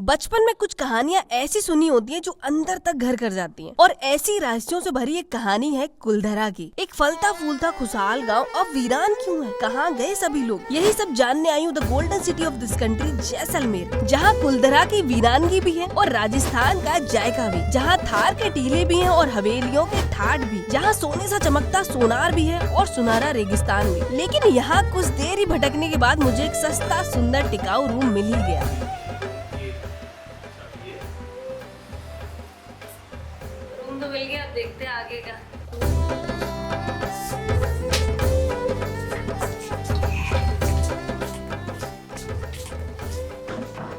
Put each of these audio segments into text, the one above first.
बचपन में कुछ कहानियाँ ऐसी सुनी होती हैं जो अंदर तक घर कर जाती हैं और ऐसी रहस्यों से भरी एक कहानी है कुलधरा की। एक फलता फूलता खुशहाल गांव अब वीरान क्यों है, कहाँ गए सभी लोग, यही सब जानने आई हूँ the golden city of this country Jaisalmer, जहाँ कुलधरा की वीरानगी भी है और राजस्थान का जायका भी, जहाँ थार के टीले भी हैं और हवेलियों के ठाट भी, जहाँ सोने सा चमकता सोनार भी है और सुनहरा रेगिस्तान भी। लेकिन यहाँ कुछ देर ही भटकने के बाद मुझे एक सस्ता सुंदर टिकाऊ रूम मिल ही गया। तो मिल गया, अब देखते हैं आगे का।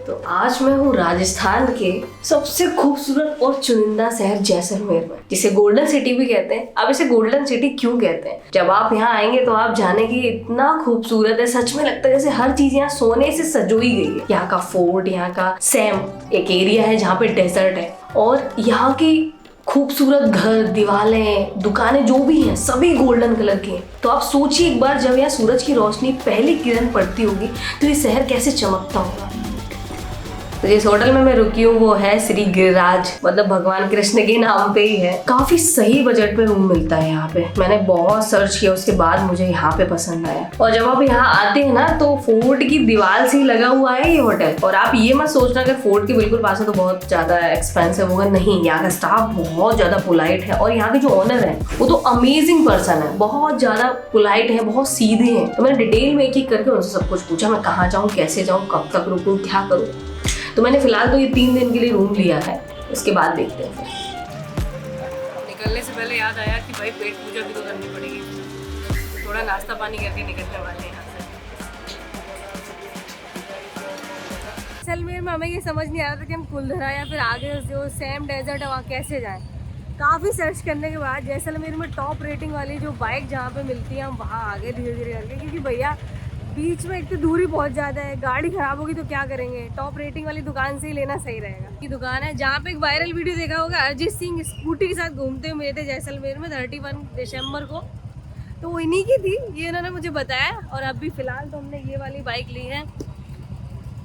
तो आज मैं हूँ राजस्थान के सबसे खूबसूरत और चुनिंदा शहर जैसलमेर में, जिसे गोल्डन सिटी भी कहते हैं। अब इसे गोल्डन सिटी क्यों कहते हैं, जब आप यहाँ आएंगे तो आप जानेंगे इतना खूबसूरत है, सच में लगता है जैसे हर चीज यहाँ सोने से सजोई गई है। यहाँ का फोर्ट, यहाँ का सैम एक एरिया है जहाँ पे डेजर्ट है, और यहाँ की खूबसूरत घर, दीवारें, दुकानें जो भी हैं सभी गोल्डन कलर की हैं। तो आप सोचिए एक बार जब यहाँ सूरज की रोशनी पहली किरण पड़ती होगी तो ये शहर कैसे चमकता होगा। तो जिस होटल में मैं रुकी हूँ वो है श्री गिरिराज, मतलब भगवान कृष्ण के नाम पे ही है। काफी सही बजट में रूम मिलता है यहाँ पे। मैंने बहुत सर्च किया, उसके बाद मुझे यहाँ पे पसंद आया। और जब आप यहाँ आते हैं ना तो फोर्ट की दीवार से ही लगा हुआ है ये होटल। और आप ये मत सोचना अगर फोर्ट के बिल्कुल पास है तो बहुत ज्यादा एक्सपेंसिव होगा, नहीं। यहाँ का स्टाफ बहुत ज्यादा पोलाइट है और यहाँ के जो ओनर है वो तो अमेजिंग पर्सन है, बहुत ज्यादा पोलाइट है, बहुत सीधे हैं। तो मैंने डिटेल में एक एक करके उनसे सब कुछ पूछा, मैं कहाँ जाऊँ, कैसे जाऊँ, कब तक रुकूँ, क्या करूँ। तो मैंने फिलहाल तो ये 3 दिन के लिए रूम लिया है, उसके बाद देखते हैं। निकलने से पहले याद आया कि भाई पेट पूजा भी तो करनी पड़ेगी, तो थोड़ा नाश्ता पानी करके निकलने वाले हैं यहाँ से। जैसलमेर में हमें ये समझ नहीं आ रहा था कि हम कुलधरा या फिर आगे जो सैम डेजर्ट है वहाँ कैसे जाएं। काफ़ी सर्च करने के बाद जैसलमेर में टॉप रेटिंग वाली जो बाइक जहाँ पे मिलती है हम वहाँ आगे धीरे धीरे करके, क्योंकि भैया बीच में एक तो दूरी बहुत ज़्यादा है, गाड़ी खराब होगी तो क्या करेंगे। टॉप रेटिंग वाली दुकान से ही लेना सही रहेगा। ये दुकान है जहाँ पे एक वायरल वीडियो देखा होगा, अरिजीत सिंह स्कूटी के साथ घूमते हुए थे जैसलमेर में 31 दिसंबर को, तो वो इन्हीं की थी, ये इन्होंने मुझे बताया। और अभी फ़िलहाल तो हमने ये वाली बाइक ली है।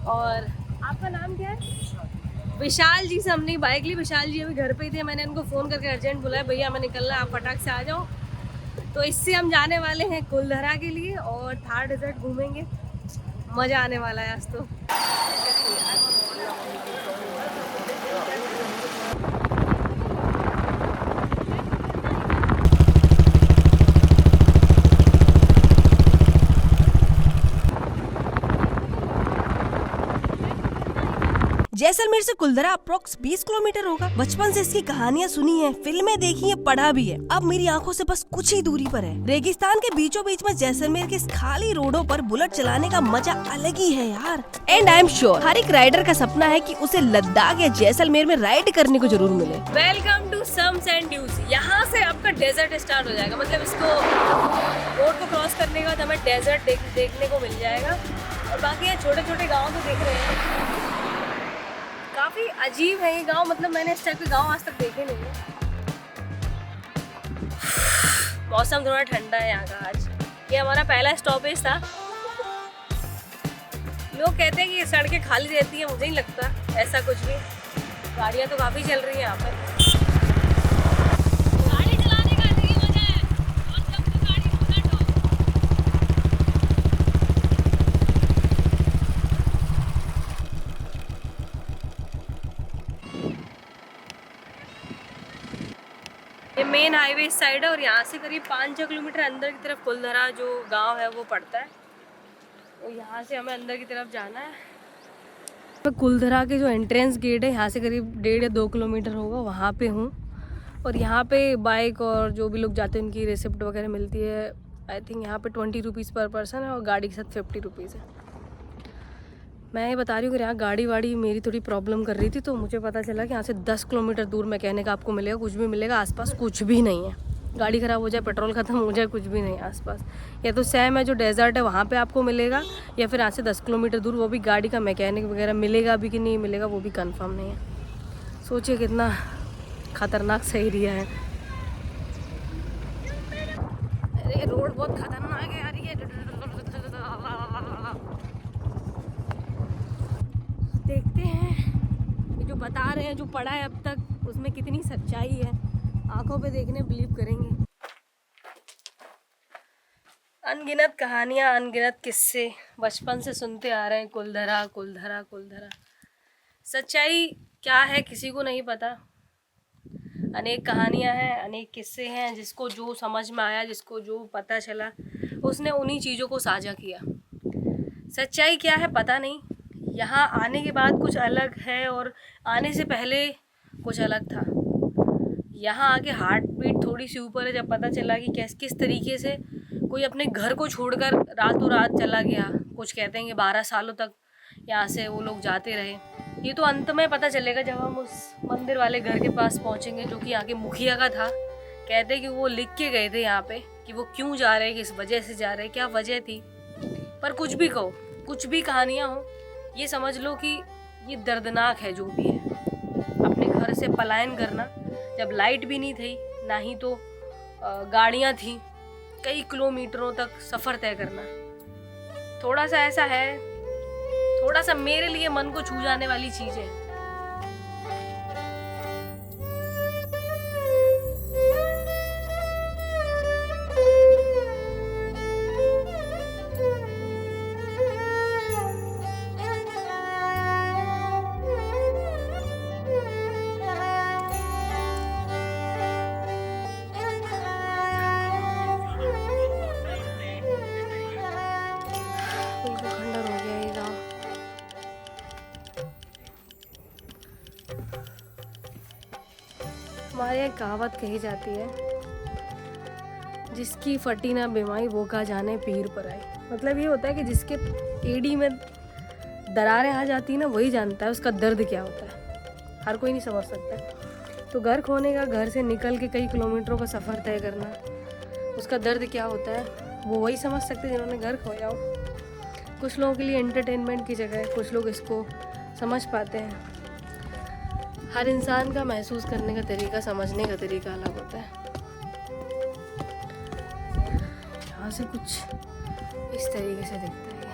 और आपका नाम क्या है? विशाल जी से हमने बाइक ली। विशाल जी अभी घर पे ही थे, मैंने इनको फ़ोन करके अर्जेंट बुलाया, भैया हमें निकलना है, आप फटाक से आ जाओ। तो इससे हम जाने वाले हैं कुलधरा के लिए और थार डेजर्ट घूमेंगे। मज़ा आने वाला है आज तो। जैसलमेर से कुलधरा अप्रोक्स 20 किलोमीटर होगा। बचपन से इसकी कहानियाँ सुनी है, फिल्में देखी है, पढ़ा भी है। अब मेरी आंखों से बस कुछ ही दूरी पर है। रेगिस्तान के बीचों बीच में जैसलमेर के खाली रोडों पर बुलेट चलाने का मजा अलग ही है यार। एंड आई एम श्योर हर एक राइडर का सपना है कि उसे लद्दाख या जैसलमेर में राइड करने को जरूर मिले। Welcome to sums and dues. यहाँ से आपका डेजर्ट स्टार्ट हो जाएगा, मतलब इसको रोड को क्रॉस करने के बाद हमें डेजर्ट देखने को मिल जाएगा। और बाकी यहाँ छोटे छोटे गाँव तो देख रहे हैं, काफ़ी अजीब है ये गांव, मतलब मैंने इस टाइप के गांव आज तक देखे नहीं है। मौसम थोड़ा ठंडा है यहाँ का आज। ये हमारा पहला स्टॉपेज था। लोग कहते हैं कि ये सड़कें खाली रहती हैं, मुझे नहीं लगता ऐसा कुछ भी। गाड़ियाँ तो काफ़ी चल रही हैं यहाँ पे। गाड़ी चलाने का अलग ही मजा है, और जब तो गाड़ी बुलेट हो। ये मेन हाईवे इस साइड है और यहाँ से करीब 5-6 किलोमीटर अंदर की तरफ कुलधरा जो गांव है वो पड़ता है। तो यहाँ से हमें अंदर की तरफ जाना है। तो कुलधरा के जो एंट्रेंस गेट है यहाँ से करीब 1.5 या 2 किलोमीटर होगा, वहाँ पे हूँ। और यहाँ पे बाइक और जो भी लोग जाते हैं उनकी रिसिप्ट वगैरह मिलती है। आई थिंक यहाँ पे 20 रुपीज़ पर पर्सन है और गाड़ी के साथ 50 रुपीज़ है। मैं ये बता रही हूँ कि यहाँ गाड़ी वाड़ी मेरी थोड़ी प्रॉब्लम कर रही थी, तो मुझे पता चला कि यहाँ से 10 किलोमीटर दूर मैकेनिक आपको मिलेगा, कुछ भी मिलेगा। आसपास कुछ भी नहीं है, गाड़ी ख़राब हो जाए, पेट्रोल ख़त्म हो जाए, कुछ भी नहीं है आसपास। या तो सैम है जो डेजर्ट है वहाँ पे आपको मिलेगा, या फिर यहाँ से 10 किलोमीटर दूर, वो भी गाड़ी का मैकेनिक वगैरह मिलेगा भी कि नहीं मिलेगा वो भी कंफर्म नहीं है। सोचिए कितना ख़तरनाक सही एरिया है। अरे रोड बहुत खतरनाक है यार, ये देखते हैं जो बता रहे हैं, जो पढ़ा है अब तक, उसमें कितनी सच्चाई है, आंखों पे देखने बिलीव करेंगे। अनगिनत कहानियाँ, अनगिनत किस्से बचपन से सुनते आ रहे हैं, कुलधरा कुलधरा कुलधरा। सच्चाई क्या है किसी को नहीं पता। अनेक कहानियाँ हैं, अनेक किस्से हैं, जिसको जो समझ में आया, जिसको जो पता चला, उसने उन्हीं चीज़ों को साझा किया। सच्चाई क्या है पता नहीं। यहाँ आने के बाद कुछ अलग है और आने से पहले कुछ अलग था। यहाँ आके हार्ट बीट थोड़ी सी ऊपर है, जब पता चला कि किस तरीके से कोई अपने घर को छोड़कर रातों रात चला गया। कुछ कहते हैं कि 12 सालों तक यहाँ से वो लोग जाते रहे। ये तो अंत में पता चलेगा जब हम उस मंदिर वाले घर के पास पहुँचेंगे, जो कि यहाँ के मुखिया का था। कहते हैं कि वो लिख के गए थे यहाँ पे कि वो क्यों जा रहे, किस वजह से जा रहे, क्या वजह थी। पर कुछ भी कहो, कुछ भी कहानियाँ हो, ये समझ लो कि ये दर्दनाक है जो भी है। अपने घर से पलायन करना, जब लाइट भी नहीं थी, ना ही तो गाड़ियाँ थी, कई किलोमीटरों तक सफ़र तय करना। थोड़ा सा ऐसा है, थोड़ा सा मेरे लिए मन को छू जाने वाली चीज़ है। खंडर हो गया ये गाँव। हमारे यहाँ कहावत कही जाती है, जिसकी फटी ना बीमारी वो का जाने पीर पर आई। मतलब ये होता है कि जिसके एड़ी में दरारें आ जाती है ना, वही जानता है उसका दर्द क्या होता है। हर कोई नहीं समझ सकता। तो घर खोने का, घर से निकल के कई किलोमीटरों का सफ़र तय करना, उसका दर्द क्या होता है वो वही समझ सकते हैं जिन्होंने घर खोया हो। कुछ लोगों के लिए एंटरटेनमेंट की जगह है, कुछ लोग इसको समझ पाते हैं। हर इंसान का महसूस करने का तरीका, समझने का तरीका अलग होता है। यहाँ से कुछ इस तरीके से दिखता है।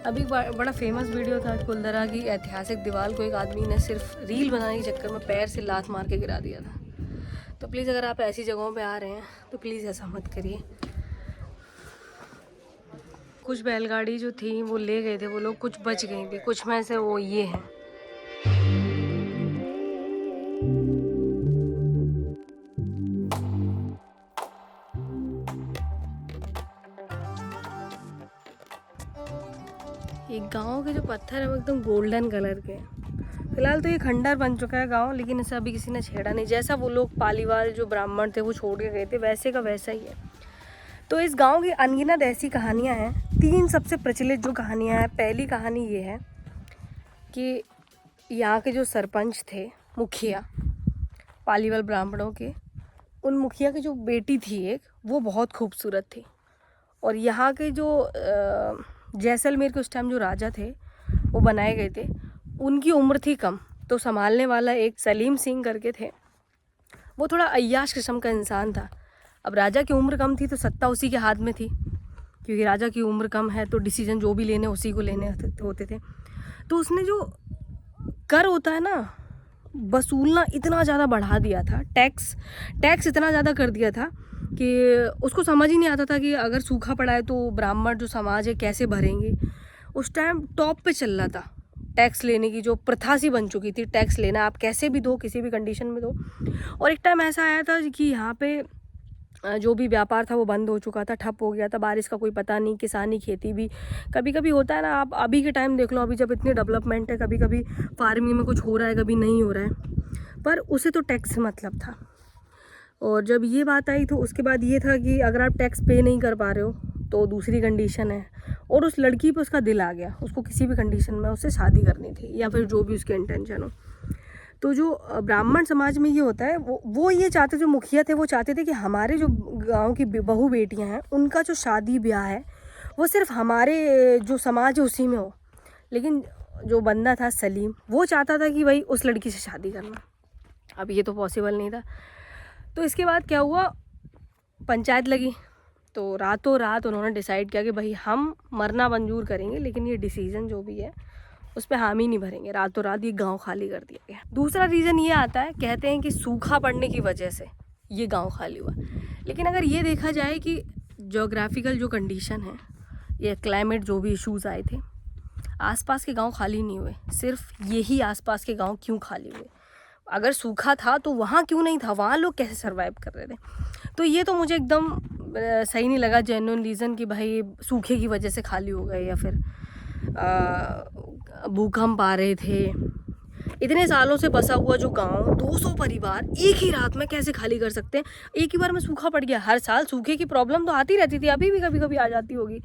अभी बड़ा फेमस वीडियो था कुलधरा की ऐतिहासिक दीवार को एक आदमी ने सिर्फ रील बनाने के चक्कर में पैर से लात मार के गिरा दिया था। तो प्लीज़ अगर आप ऐसी जगहों पे आ रहे हैं तो प्लीज़ ऐसा मत करिए। कुछ बैलगाड़ी जो थी वो ले गए थे वो लोग, कुछ बच गई थी, कुछ में से वो ये हैं। ये गांव के जो पत्थर है वो एकदम गोल्डन कलर के हैं। फिलहाल तो ये खंडर बन चुका है गांव, लेकिन इसे अभी किसी ने छेड़ा नहीं। जैसा वो लोग पालीवाल जो ब्राह्मण थे वो छोड़ के गए थे, वैसे का वैसा ही है। तो इस गांव की अनगिनत ऐसी कहानियां हैं। 3 सबसे प्रचलित जो कहानियां हैं, पहली कहानी ये है कि यहाँ के जो सरपंच थे, मुखिया पालीवाल ब्राह्मणों के, उन मुखिया की जो बेटी थी एक, वो बहुत खूबसूरत थी। और यहाँ के जो जैसलमेर के उस टाइम जो राजा थे वो बनाए गए थे, उनकी उम्र थी कम। तो संभालने वाला एक सलीम सिंह करके थे, वो थोड़ा अय्याश किस्म का इंसान था। अब राजा की उम्र कम थी तो सत्ता उसी के हाथ में थी, क्योंकि राजा की उम्र कम है तो डिसीजन जो भी लेने उसी को लेने होते थे। तो उसने जो कर होता है ना, वसूलना इतना ज़्यादा बढ़ा दिया था, टैक्स इतना ज़्यादा कर दिया था कि उसको समझ ही नहीं आता था कि अगर सूखा पड़ा है तो ब्राह्मण जो समाज है कैसे भरेंगे। उस टाइम टॉप पे चल रहा था टैक्स लेने की जो प्रथा सी बन चुकी थी। टैक्स लेना आप कैसे भी दो, किसी भी कंडीशन में दो। और एक टाइम ऐसा आया था कि यहाँ पे जो भी व्यापार था वो बंद हो चुका था, ठप हो गया था। बारिश का कोई पता नहीं, किसानी खेती भी कभी कभी होता है ना। आप अभी के टाइम देख लो, अभी जब इतनी डेवलपमेंट है, कभी कभी फार्मिंग में कुछ हो रहा है, कभी नहीं हो रहा है, पर उसे तो टैक्स से मतलब था। और जब ये बात आई तो उसके बाद ये था कि अगर आप टैक्स पे नहीं कर पा रहे हो तो दूसरी कंडीशन है। और उस लड़की पे उसका दिल आ गया, उसको किसी भी कंडीशन में उससे शादी करनी थी, या फिर जो भी उसकी इंटेंशन हो। तो जो ब्राह्मण समाज में ये होता है, वो ये चाहते, जो मुखिया थे वो चाहते थे कि हमारे जो गांव की बहू बेटियां हैं उनका जो शादी ब्याह है वो सिर्फ हमारे जो समाज है उसी में हो। लेकिन जो बंदा था सलीम, वो चाहता था कि भाई उस लड़की से शादी करना। अब ये तो पॉसिबल नहीं था। तो इसके बाद क्या हुआ, पंचायत लगी। तो रातों रात उन्होंने डिसाइड किया कि भाई हम मरना मंजूर करेंगे, लेकिन ये डिसीज़न जो भी है उस पर हामी नहीं भरेंगे, रातों रात ये गांव खाली कर दिया गया। दूसरा रीज़न ये आता है, कहते हैं कि सूखा पड़ने की वजह से ये गांव खाली हुआ। लेकिन अगर ये देखा जाए कि जोग्राफिकल जो कंडीशन है, ये क्लाइमेट जो भी इश्यूज़ आए थे, आसपास के गांव खाली नहीं हुए। सिर्फ यही आसपास के गांव क्यों खाली हुए? अगर सूखा था तो वहाँ क्यों नहीं था? वहाँ लोग कैसे सर्वाइव कर रहे थे? तो ये तो मुझे एकदम सही नहीं लगा जेन्युइन रीज़न कि भाई सूखे की वजह से खाली हो गए, या फिर भूकंप आ रहे थे। इतने सालों से बसा हुआ जो गांव, 200 परिवार एक ही रात में कैसे खाली कर सकते हैं? एक ही बार में सूखा पड़ गया। हर साल सूखे की प्रॉब्लम तो आती रहती थी, अभी भी कभी कभी आ जाती होगी।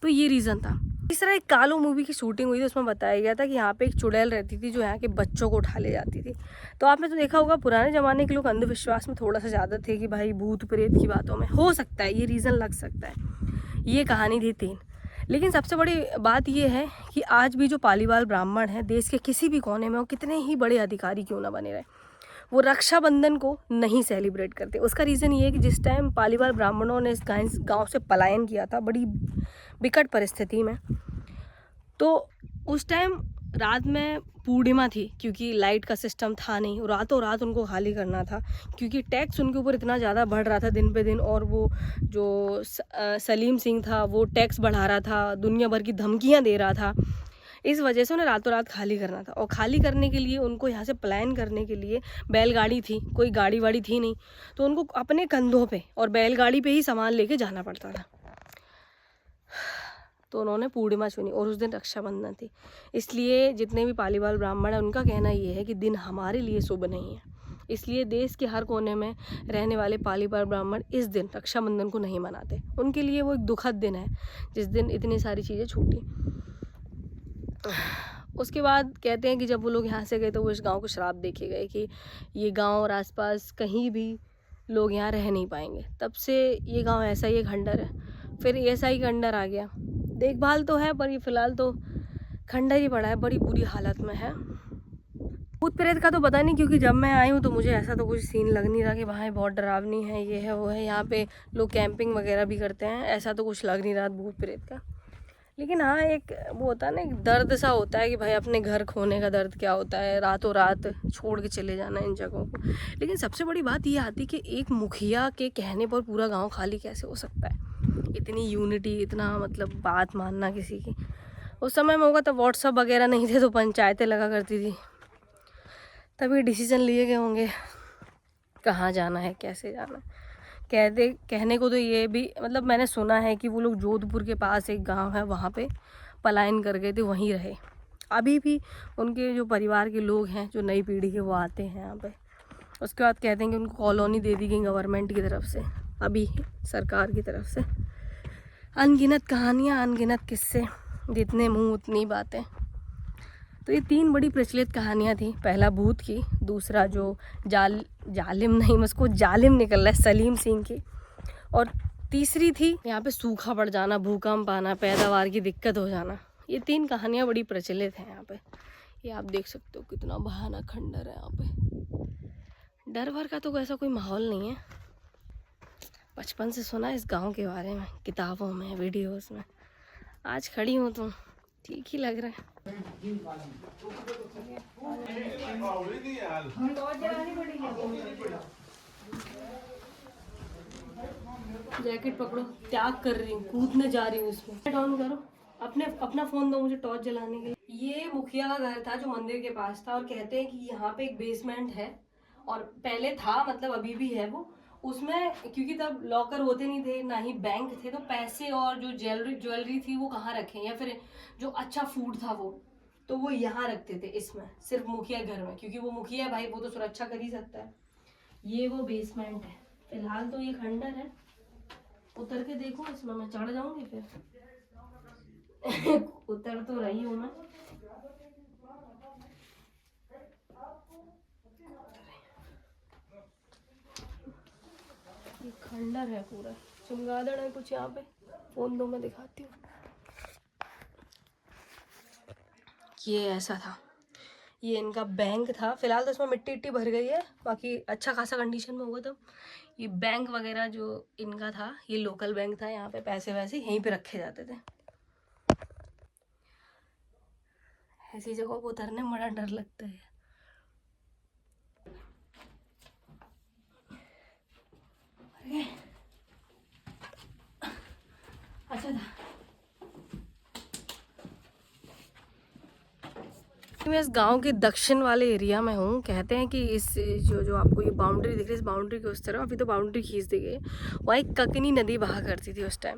तो ये रीज़न था। तीसरा, एक कालो मूवी की शूटिंग हुई थी, उसमें बताया गया था कि यहाँ पे एक चुड़ैल रहती थी जो यहाँ के बच्चों को उठा ले जाती थी। तो आपने तो देखा होगा, पुराने ज़माने के लोग अंधविश्वास में थोड़ा सा ज़्यादा थे कि भाई भूत प्रेत की बातों में हो सकता है, ये रीज़न लग सकता है। ये कहानी थी 3। लेकिन सबसे बड़ी बात यह है कि आज भी जो पालीवाल ब्राह्मण हैं, देश के किसी भी कोने में वो कितने ही बड़े अधिकारी क्यों ना बने रहे, वो रक्षाबंधन को नहीं सेलिब्रेट करते। उसका रीज़न ये है कि जिस टाइम पालीवाल ब्राह्मणों ने इस गांव से पलायन किया था बड़ी विकट परिस्थिति में, तो उस टाइम रात में पूर्णिमा थी, क्योंकि लाइट का सिस्टम था नहीं, रातों रात उनको खाली करना था, क्योंकि टैक्स उनके ऊपर इतना ज़्यादा बढ़ रहा था दिन पे दिन। और वो जो सलीम सिंह था वो टैक्स बढ़ा रहा था, दुनिया भर की धमकियां दे रहा था। इस वजह से उन्हें रातों रात खाली करना था। और खाली करने के लिए उनको यहाँ से पलायन करने के लिए बैलगाड़ी थी, कोई गाड़ी वाड़ी थी नहीं, तो उनको अपने कंधों पे और बैलगाड़ी पे ही सामान लेके जाना पड़ता था। तो उन्होंने पूर्णिमा चुनी और उस दिन रक्षाबंधन थी। इसलिए जितने भी पालीवाल ब्राह्मण हैं उनका कहना ये है कि दिन हमारे लिए शुभ नहीं है, इसलिए देश के हर कोने में रहने वाले पालीवाल ब्राह्मण इस दिन रक्षाबंधन को नहीं मनाते। उनके लिए वो एक दुखद दिन है जिस दिन इतनी सारी चीज़ें छूटी। उसके बाद कहते हैं कि जब वो लोग यहाँ से गए तो वो इस गांव को श्राप देखे गए कि ये गांव और आसपास कहीं भी लोग यहाँ रह नहीं पाएंगे। तब से ये गांव ऐसा ही खंडर है। फिर ऐसा ही खंडर आ गया, देखभाल तो है पर ये फ़िलहाल तो खंडर ही पड़ा है, बड़ी बुरी हालत में है। भूत प्रेत का तो पता नहीं, क्योंकि जब मैं आई हूँ तो मुझे ऐसा तो कुछ सीन लग नहीं रहा कि वहाँ बहुत डरावनी है, ये है वो है। यहाँ पे लोग कैंपिंग वगैरह भी करते हैं, ऐसा तो कुछ लग नहीं रहा भूत प्रेत का। लेकिन हाँ, एक वो होता है ना, एक दर्द सा होता है कि भाई अपने घर खोने का दर्द क्या होता है, रातों रात छोड़ के चले जाना इन जगहों को। लेकिन सबसे बड़ी बात ये आती कि एक मुखिया के कहने पर पूरा गांव खाली कैसे हो सकता है? इतनी यूनिटी, इतना मतलब बात मानना किसी की। उस समय में होगा तब व्हाट्सअप वगैरह नहीं थे, तो पंचायतें लगा करती थी, तभी डिसीजन लिए गए होंगे कहाँ जाना है, कैसे जाना है। कहने को तो ये भी मतलब मैंने सुना है कि वो लोग जोधपुर के पास एक गांव है, वहाँ पे पलायन कर गए थे, वहीं रहे। अभी भी उनके जो परिवार के लोग हैं, जो नई पीढ़ी के, वो आते हैं यहाँ पे। उसके बाद कहते हैं कि उनको कॉलोनी दे दी गई गवर्नमेंट की तरफ से, अभी सरकार की तरफ से। अनगिनत कहानियाँ, अनगिनत किस्से, जितने मुँह उतनी बातें। तो ये 3 बड़ी प्रचलित कहानियाँ थी। पहला भूत की, दूसरा जो जालिम नहीं, मुझको जालिम निकल रहा है, सलीम सिंह की, और तीसरी थी यहाँ पे सूखा पड़ जाना, भूकंप आना, पैदावार की दिक्कत हो जाना। ये 3 कहानियाँ बड़ी प्रचलित हैं यहाँ पे। ये आप देख सकते हो कितना भयानक खंडर है यहाँ पे। डर भर का तो ऐसा कोई माहौल नहीं है। बचपन से सुना इस गांव के बारे में, किताबों में, वीडियोस में। आज खड़ी हूँ तो ठीक ही लग रहा है। जैकेट पकड़ो, त्याग कर रही हूँ, कूदने जा रही हूँ इसमें। ऑन करो, अपना फोन दो मुझे टॉर्च जलाने के लिए। ये मुखिया का घर था जो मंदिर के पास था, और कहते हैं कि यहाँ पे एक बेसमेंट है, और पहले था, मतलब अभी भी है वो। उसमें क्योंकि तब लॉकर होते नहीं थे, ना ही बैंक थे, तो पैसे और जो ज्वेलरी थी वो कहाँ रखें, या फिर जो अच्छा फूड था वो, तो वो यहाँ रखते थे, इसमें, सिर्फ मुखिया घर में, क्योंकि वो मुखिया है भाई, वो तो सुरक्षा कर ही सकता है। ये वो बेसमेंट है। फिलहाल तो ये खंडर है, उतर के देखो, इसमें मैं चढ़ जाऊंगी फिर। उतर तो रही हूँ मैं। ये खंडर है पूरा, चमगादड़ है कुछ यहाँ पे। फोन दो मैं दिखाती हूँ। ये ऐसा था, ये इनका बैंक था। फिलहाल तो इसमें मिट्टी इट्टी भर गई है, बाकी अच्छा खासा कंडीशन में हुआ। तो ये बैंक वगैरह जो इनका था, ये लोकल बैंक था, यहाँ पे पैसे वैसे यहीं पे रखे जाते थे। ऐसी जगहों पर उतरने में बड़ा डर लगता है। अच्छा था। मैं इस गांव के दक्षिण वाले एरिया में हूँ। कहते हैं कि इस जो आपको ये बाउंड्री दिख रही है, इस बाउंड्री के उस तरफ अभी तो बाउंड्री खींच दी गई। वहाँ एक ककनी नदी बहा करती थी उस टाइम,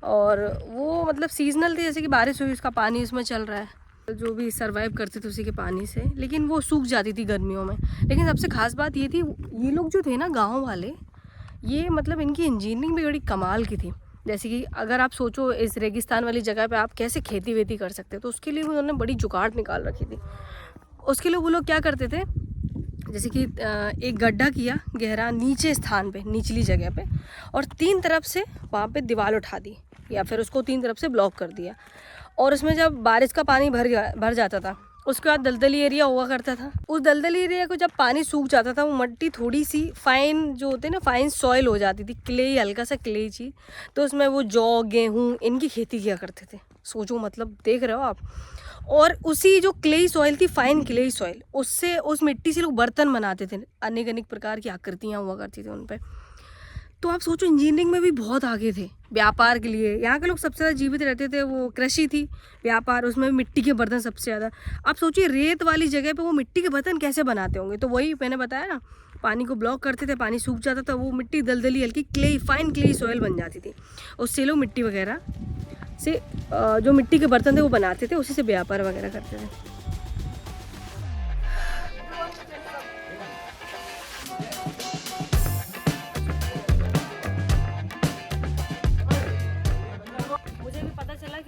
और वो मतलब सीजनल थी, जैसे कि बारिश हुई उसका पानी उसमें चल रहा है, जो भी सर्वाइव करते थे उसी के पानी से, लेकिन वो सूख जाती थी गर्मियों में। लेकिन सबसे खास बात ये थी, ये लोग जो थे ना गाँव वाले, ये मतलब इनकी इंजीनियरिंग भी बड़ी कमाल की थी। जैसे कि अगर आप सोचो इस रेगिस्तान वाली जगह पे आप कैसे खेती वेती कर सकते, तो उसके लिए उन्होंने बड़ी जुगाड़ निकाल रखी थी। उसके लिए वो लोग क्या करते थे, जैसे कि एक गड्ढा किया गहरा नीचे स्थान पे, निचली जगह पे, और 3 तरफ से वहाँ पे दीवार उठा दी, या फिर उसको 3 तरफ से ब्लॉक कर दिया। और उसमें जब बारिश का पानी भर जाता था, उसके बाद दलदली एरिया हुआ करता था। उस दलदली एरिया को जब पानी सूख जाता था, वो मिट्टी थोड़ी सी फाइन जो होते हैं ना, फाइन सॉइल हो जाती थी, क्ले, हल्का सा क्ले चीज़, तो उसमें वो जौ गेहूँ इनकी खेती किया करते थे। सोचो, मतलब देख रहे हो आप। और उसी जो क्लेई सॉइल थी, फाइन क्लेई सॉइल, उससे उस मिट्टी से लोग बर्तन बनाते थे, अनेक अनेक प्रकार की आकृतियाँ हुआ करती थी उन पर। तो आप सोचो, इंजीनियरिंग में भी बहुत आगे थे। व्यापार के लिए यहाँ के लोग सबसे ज़्यादा जीवित रहते थे, वो कृषि थी, व्यापार, उसमें मिट्टी के बर्तन सबसे ज़्यादा। आप सोचिए रेत वाली जगह पे वो मिट्टी के बर्तन कैसे बनाते होंगे। तो वही मैंने बताया ना, पानी को ब्लॉक करते थे, पानी सूख जाता था, वो मिट्टी दलदली हल्की क्ले, फाइन क्ले सॉइल बन जाती थी। उससे लोग मिट्टी वगैरह से जो मिट्टी के बर्तन थे वो बनाते थे, उसी से व्यापार वगैरह करते थे।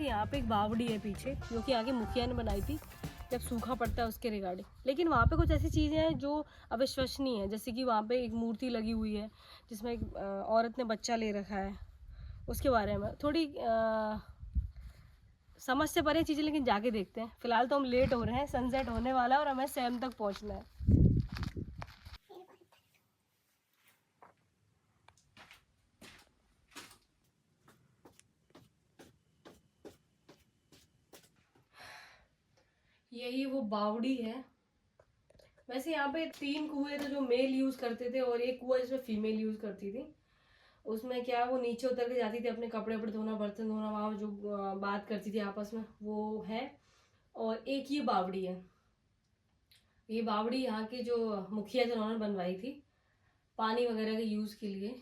यहाँ पे एक बावड़ी है पीछे, जो कि आगे मुखिया ने बनाई थी जब सूखा पड़ता है उसके रिगार्डिंग। लेकिन वहाँ पे कुछ ऐसी चीज़ें हैं जो अविश्वसनीय है, जैसे कि वहाँ पे एक मूर्ति लगी हुई है जिसमें एक औरत ने बच्चा ले रखा है। उसके बारे में थोड़ी समझ से परे चीज़ें, लेकिन जाके देखते हैं। फिलहाल तो हम लेट हो रहे हैं, सनसेट होने वाला है और हमें सैम तक पहुँचना है। यही वो बावड़ी है। वैसे यहाँ पे 3 कुएं थे जो मेल यूज करते थे, और एक कुआं जिसमें फीमेल यूज करती थी। उसमें क्या, वो नीचे उतर के जाती थी अपने कपड़े वपड़े धोना, बर्तन धोना, वहाँ जो बात करती थी आपस में, वो है। और एक ये बावड़ी है। ये बावड़ी यहाँ के जो मुखिया थे उन्होंने बनवाई थी पानी वगैरह के यूज के लिए।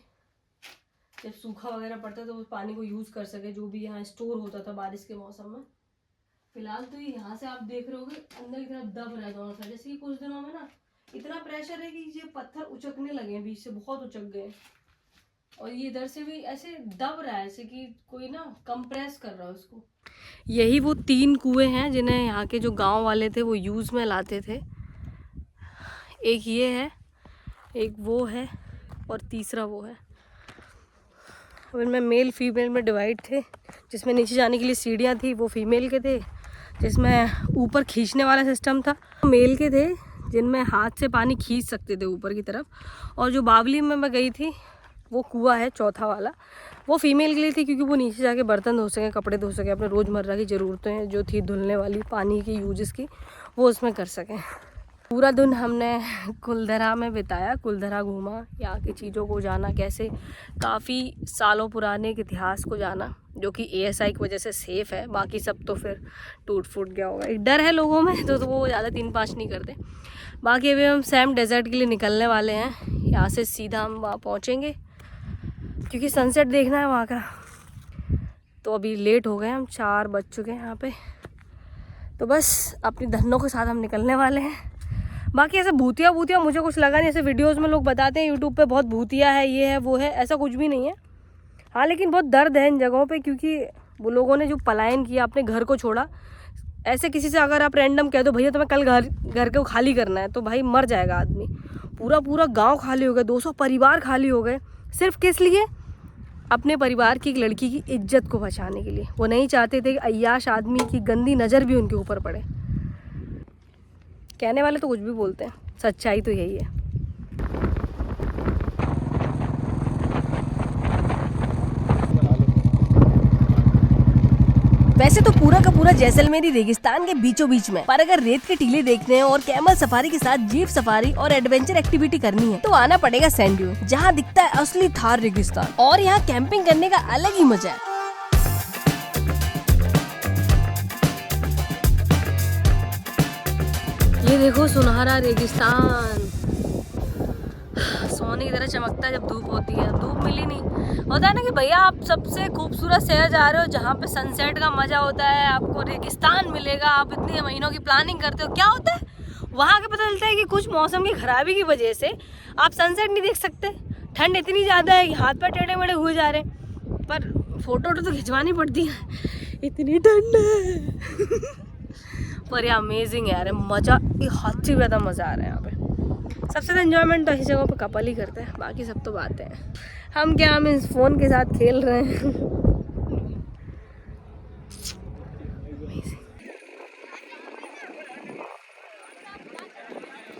जब सूखा वगैरह पड़ता तो उस पानी को यूज कर सके, जो भी यहाँ स्टोर होता था बारिश के मौसम में। फिलहाल तो यहाँ से आप देख रहे होगे अंदर की तरफ दब रहा है दोनों साइड। जैसे कि कुछ दिनों में ना इतना प्रेशर है कि ये पत्थर उचकने लगे, बीच से बहुत उचक गए, और ये इधर से भी ऐसे दब रहा है, ऐसे कि कोई ना कंप्रेस कर रहा है उसको। यही वो 3 कुएं हैं जिन्हें यहाँ के जो गांव वाले थे वो यूज में लाते थे। एक ये है, एक वो है, और तीसरा वो है। अब इनमें मेल फीमेल में डिवाइड थे। जिसमें नीचे जाने के लिए सीढ़ियाँ थी वो फीमेल के थे, जिसमें ऊपर खींचने वाला सिस्टम था मेल के थे, जिनमें हाथ से पानी खींच सकते थे ऊपर की तरफ। और जो बावली में मैं गई थी, वो कुआं है चौथा वाला, वो फीमेल के लिए थी, क्योंकि वो नीचे जाके बर्तन धो सकें, कपड़े धो सकें, अपने रोज़मर्रा की ज़रूरतें जो थी धुलने वाली पानी की यूजेस की, वो उसमें कर सकें। पूरा दिन हमने कुलधरा में बिताया, कुलधरा घूमा, यहाँ की चीज़ों को जाना, कैसे काफ़ी सालों पुराने के इतिहास को जाना, जो कि ASI की वजह से सेफ़ है। बाकी सब तो फिर टूट फूट गया होगा। एक डर है लोगों में, तो वो ज़्यादा 3-5 नहीं करते। बाकी अभी हम सैम डेजर्ट के लिए निकलने वाले हैं। यहाँ से सीधा हम वहाँ पहुँचेंगे, क्योंकि सनसेट देखना है वहाँ का। तो अभी लेट हो गए, हम 4 बज चुके हैं यहाँ पे। तो बस अपनी धनों के साथ हम निकलने वाले हैं। बाकी ऐसे भूतिया मुझे कुछ लगा नहीं। ऐसे वीडियोस में लोग बताते हैं यूट्यूब पे बहुत भूतिया है, ये है वो है, ऐसा कुछ भी नहीं है। हाँ, लेकिन बहुत दर्द है इन जगहों पे, क्योंकि वो लोगों ने जो पलायन किया, अपने घर को छोड़ा। ऐसे किसी से अगर आप रैंडम कह दो भैया तुम्हें कल घर को खाली करना है, तो भाई मर जाएगा आदमी। पूरा गाँव खाली हो गया, 200 परिवार खाली हो गए। सिर्फ किस लिए? अपने परिवार की एक लड़की की इज्जत को बचाने के लिए। वो नहीं चाहते थे कि अय्याश आदमी की गंदी नज़र भी उनके ऊपर पड़े। कहने वाले तो कुछ भी बोलते हैं, सच्चाई तो यही है। वैसे तो पूरा का पूरा जैसलमेर रेगिस्तान के बीचों बीच में, पर अगर रेत के टीले देखने हैं और कैमल सफारी के साथ जीप सफारी और एडवेंचर एक्टिविटी करनी है तो आना पड़ेगा सैंड ड्यून, जहाँ दिखता है असली थार रेगिस्तान। और यहाँ कैंपिंग करने का अलग ही मजा है। ये देखो सुनहरा रेगिस्तान, सोने की तरह चमकता है जब धूप होती है। धूप मिली नहीं, होता है ना कि भैया आप सबसे खूबसूरत शहर जा रहे हो जहाँ पे सनसेट का मजा होता है, आपको रेगिस्तान मिलेगा, आप इतने महीनों की प्लानिंग करते हो, क्या होता है वहाँ के पता चलता है कि कुछ मौसम की खराबी की वजह से आप सनसेट नहीं देख सकते। ठंड इतनी ज़्यादा है कि हाथ पैर टेढ़े मेढ़े हुए जा रहे हैं, पर फोटो तो खिंचवानी पड़ती है, इतनी ठंड है। पर ये अमेजिंग यार, मज़ा हद से ज़्यादा मज़ा आ रहा है यहाँ पे। सबसे ज़्यादा एंजॉयमेंट तो ऐसी जगहों पे कपल ही करते हैं, बाकी सब तो बातें हैं। हम क्या, हम इस फ़ोन के साथ खेल रहे हैं।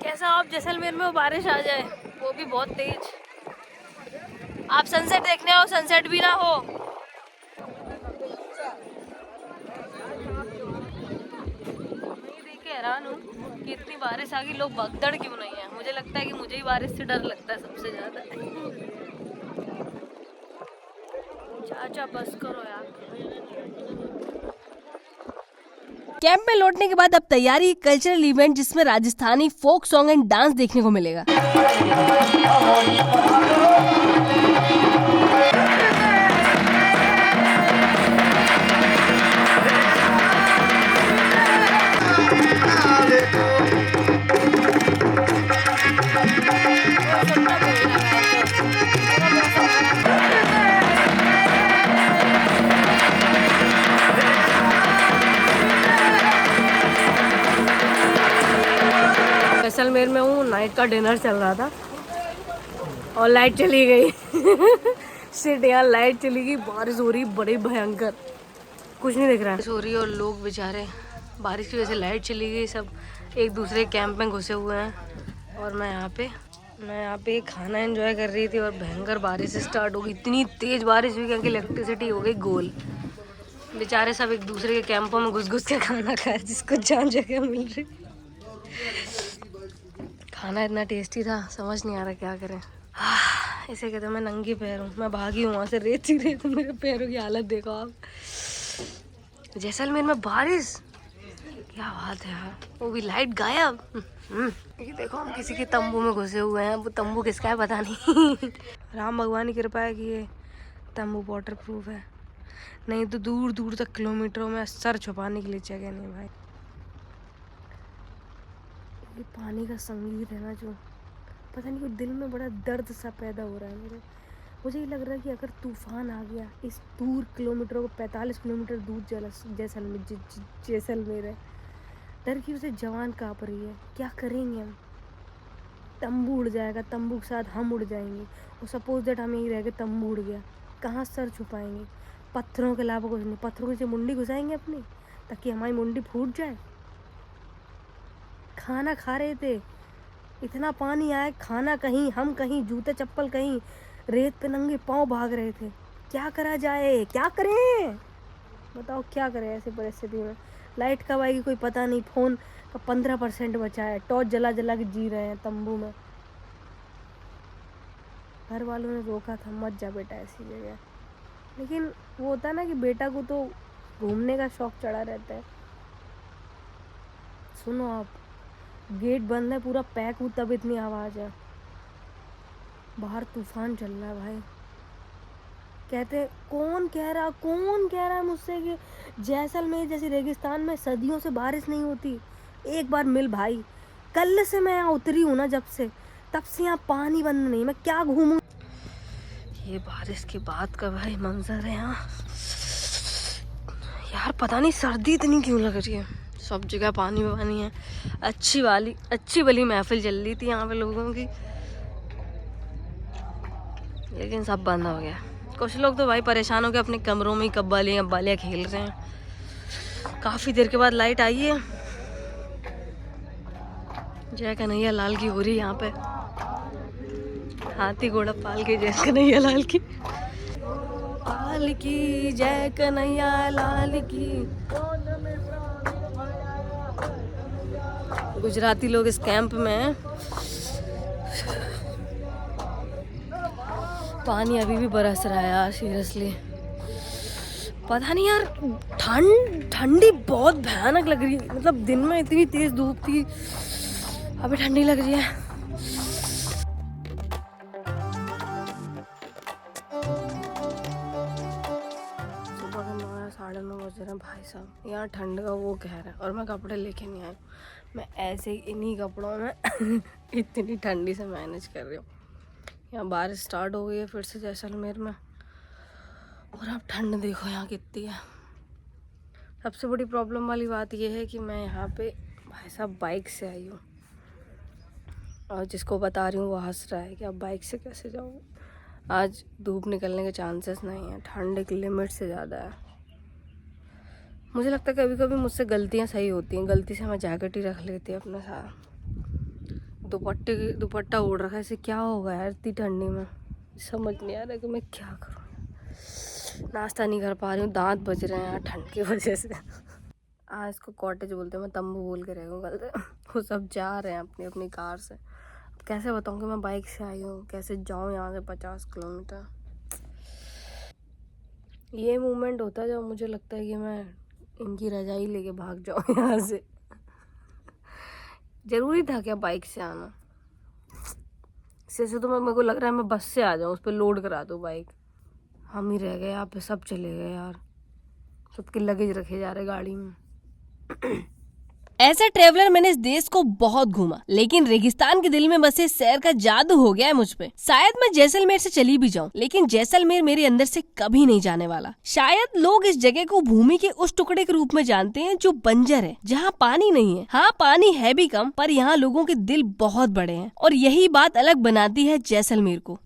कैसा आप जैसलमेर में वो बारिश आ जाए, वो भी बहुत तेज, आप सनसेट देखने आओ, सनसेट भी ना हो। हैरान हूँ कि इतनी बारिश आ गई, लोग भगदड़ क्यों नहीं है। मुझे लगता है कि मुझे ही बारिश से डर लगता है सबसे ज्यादा। चाचा बस करो यार। कैंप में लौटने के बाद अब तैयारी कल्चरल इवेंट जिसमें Rajasthani folk song and dance देखने को मिलेगा। जैसलमेर में हूँ, नाइट का डिनर चल रहा था और लाइट चली गई। शिट यार, लाइट चली गई, बारिश हो रही बड़ी भयंकर, कुछ नहीं दिख रहा है। हो रही और लोग बेचारे बारिश की वजह से लाइट चली गई, सब एक दूसरे कैंप में घुसे हुए हैं। और मैं यहाँ पे खाना एंजॉय कर रही थी और भयंकर बारिश स्टार्ट हो गई। इतनी तेज़ बारिश हुई कि इलेक्ट्रिसिटी हो गई गोल। बेचारे सब एक दूसरे के कैंपों में घुस के खाना खाए, जिसको जहाँ जगह मिल रही। खाना इतना टेस्टी था, समझ नहीं आ रहा क्या करें। इसे कहते मैं नंगी पैर हूँ, मैं भागी हूँ वहाँ से, रेत ही रेत, मेरे पैरों की हालत देखो आप। जैसलमेर में बारिश, क्या बात है यार, वो भी लाइट गायब। ये देखो हम किसी के तंबू में घुसे हुए हैं, वो तंबू किसका है पता नहीं। राम भगवान की कृपा है कि ये तंबू वाटर प्रूफ है, नहीं तो दूर दूर तक किलोमीटरों में सर छुपाने के लिए जगह नहीं भाई। ये पानी का संगीत है ना, जो पता नहीं, दिल में बड़ा दर्द सा पैदा हो रहा है मुझे ये लग रहा है कि अगर तूफान आ गया इस दूर किलोमीटरों को, 45 किलोमीटर दूर जैसलमेर है, डर की उसे जवान काँप रही है। क्या करेंगे हम? तंबू उड़ जाएगा, तंबू के साथ हम उड़ जाएंगे, और सपोज दैट हम यहीं रह गए, तंबू उड़ गया, कहाँ सर छुपाएंगे? पत्थरों के अलावा कुछ नहीं, पत्थरों के नीचे मुंडी घुसाएंगे अपनी ताकि हमारी मुंडी फूट जाए। खाना खा रहे थे, इतना पानी आया, खाना कहीं, हम कहीं, जूते चप्पल कहीं, रेत पे नंगे पाँव भाग रहे थे। क्या करा जाए, क्या करें बताओ, क्या करें ऐसी परिस्थिति में? लाइट कब आएगी कोई पता नहीं, फ़ोन का 15% बचा है, टॉर्च जला जला के जी रहे हैं तंबू में। घर वालों ने रोका था, मत जा बेटा ऐसी जगह, लेकिन वो होता है ना कि बेटा को तो घूमने का शौक चढ़ा रहता है। सुनो आप, गेट बंद है, पूरा पैक हूँ, तब इतनी आवाज़ है। बाहर तूफान चल रहा है भाई। कहते कौन कह रहा है मुझसे कि जैसलमेर जैसी रेगिस्तान में सदियों से बारिश नहीं होती? एक बार मिल भाई, कल से मैं यहाँ उतरी हूँ ना, जब से तब से यहाँ पानी बंद नहीं, मैं क्या घूमूं? ये बारिश के बाद का भाई मंजर है यहाँ यार, पता नहीं सर्दी इतनी क्यों लग रही है, सब जगह पानी पानी है। अच्छी भली महफिल चल रही थी यहाँ पे लोगों की, लेकिन सब बंद हो गया। कुछ लोग तो भाई परेशान हो गए, अपने कमरों में ही कब्बालियाँ खेल रहे हैं। काफ़ी देर के बाद लाइट आई है। जय कन्हैया लाल की हो रही है यहाँ पे, हाथी घोड़ा पाल के जय कन्हैया लाल की। लाल की जय कन्हैया लाल की। गुजराती लोग इस कैंप में हैं। पानी अभी भी बरस रहा है यार, सीरियसली पता नहीं यार, ठंडी बहुत भयानक लग रही है। मतलब दिन में इतनी तेज धूप थी, अभी ठंडी लग रही है। सुबह के 9 साढ़े 9 बज रहे हैं भाई साहब। यहाँ ठंड का वो कह रहा है और मैं कपड़े लेके नहीं आई। मैं ऐसे ही इन्हीं कपड़ों में इतनी ठंडी से मैनेज कर रही हूँ। यहाँ बारिश स्टार्ट हो गई है फिर से जैसलमेर में, और अब ठंड देखो यहाँ कितनी है। सबसे बड़ी प्रॉब्लम वाली बात यह है कि मैं यहाँ पे भाई साहब बाइक से आई हूँ, और जिसको बता रही हूँ वो हंस रहा है कि अब बाइक से कैसे जाऊँ। आज धूप निकलने के चांसेस नहीं है, ठंड एक लिमिट से ज़्यादा है। मुझे लगता है कभी कभी मुझसे गलतियाँ सही होती हैं। गलती से मैं जैकेट ही रख लेती है अपने साथ। दुपट्टा ओढ़ रखा है, इसे क्या होगा यार इतनी ठंडी में, समझ नहीं आ रहा कि मैं क्या करूँ। नाश्ता नहीं कर पा रही हूँ, दांत बज रहे हैं यार ठंड की वजह से। आज इसको कॉटेज बोलते हैं, मैं तंबू बोल के रह गई कल से। वो सब जा रहे हैं अपनी अपनी कार से। कैसे बताऊँ कि मैं बाइक से आई हूँ, कैसे जाऊँ यहाँ से 50 किलोमीटर। ये मोमेंट होता है जब मुझे लगता है कि मैं इनकी रजाई लेके भाग जाऊँ यहाँ से। ज़रूरी था क्या बाइक से आना? इससे तो मेरे को लग रहा है मैं बस से आ जाऊँ, उस पर लोड करा दूँ बाइक। हम ही रह गए यहाँ पे, सब चले गए यार। सबके लगेज रखे जा रहे गाड़ी में। ऐसा ट्रेवलर मैंने इस देश को बहुत घूमा, लेकिन रेगिस्तान के दिल में बसे शहर का जादू हो गया है मुझ पे। शायद मैं जैसलमेर से चली भी जाऊं, लेकिन जैसलमेर मेरे अंदर से कभी नहीं जाने वाला। शायद लोग इस जगह को भूमि के उस टुकड़े के रूप में जानते हैं जो बंजर है, जहाँ पानी नहीं है। हाँ, पानी है भी कम, पर यहाँ लोगों के दिल बहुत बड़े हैं, और यही बात अलग बनाती है जैसलमेर को।